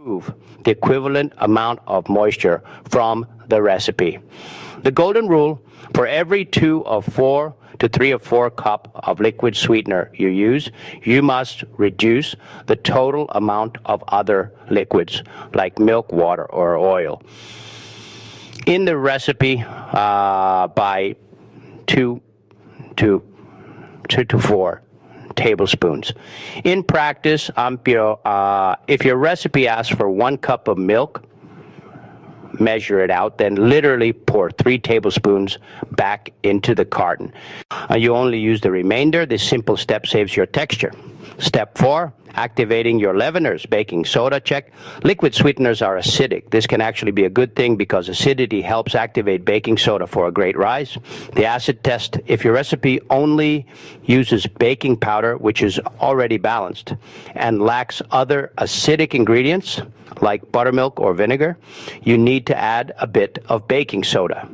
remove the equivalent amount of moisture from the recipe. The golden rule: for every 2 of 4 to 3 of 4 cup of liquid sweetener you use, you must reduce the total amount of other liquids like milk, water, or oil in the recipe by 2 to 4 tablespoons. In practice, if your recipe asks for 1 cup of milk, measure it out, then literally pour 3 tablespoons back into the carton. You only use the remainder. This simple step saves your texture. Step 4, activating your leaveners. Baking soda, check. Liquid sweeteners are acidic. This can actually be a good thing because acidity helps activate baking soda for a great rise. The acid test: if your recipe only uses baking powder, which is already balanced, and lacks other acidic ingredients like buttermilk or vinegar, you need to add a bit of baking soda.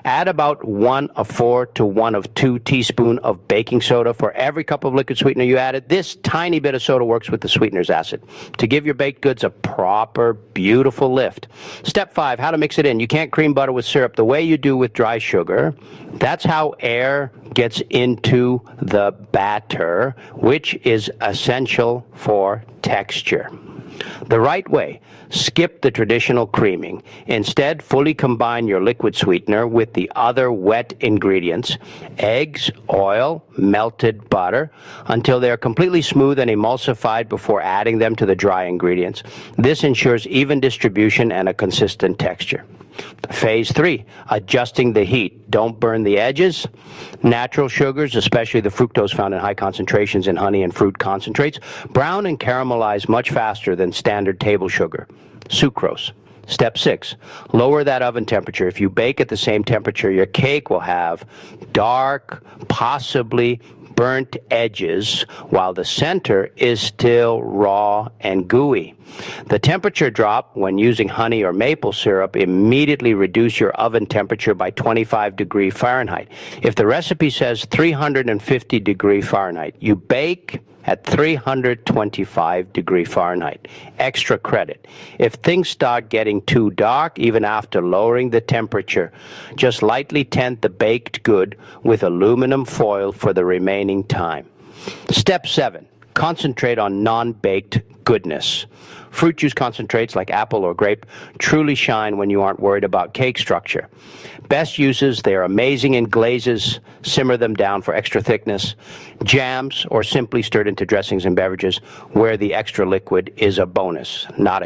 Add about 1 of 4 to 1 of 2 teaspoons of baking soda for every cup of liquid sweetener you added. This tiny bit of soda works with the sweetener's acid to give your baked goods a proper, beautiful lift. Step 5, how to mix it in. You can't cream butter with syrup the way you do with dry sugar. That's how air gets into the batter, which is essential for texture. The right way: skip the traditional creaming. Instead, fully combine your liquid sweetener with the other wet ingredients, eggs, oil, melted butter, until they are completely smooth and emulsified before adding them to the dry ingredients. This ensures even distribution and a consistent texture. Phase 3, adjusting the heat. Don't burn the edges. Natural sugars, especially the fructose found in high concentrations in honey and fruit concentrates, brown and caramelize much faster than standard table sugar. Sucrose. Step 6, lower that oven temperature. If you bake at the same temperature, your cake will have dark, possibly burnt edges, while the center is still raw and gooey. The temperature drop when using honey or maple syrup immediately reduce your oven temperature by 25 degrees Fahrenheit. If the recipe says 350 degrees Fahrenheit, you bake at 325 degrees Fahrenheit. Extra credit. If things start getting too dark, even after lowering the temperature, just lightly tint the baked good with aluminum foil for the remaining time. Step 7, concentrate on non-baked goodness. Fruit juice concentrates like apple or grape truly shine when you aren't worried about cake structure. Best uses: they are amazing in glazes. Simmer them down for extra thickness. Jams, or simply stirred into dressings and beverages where the extra liquid is a bonus, not a hindrance.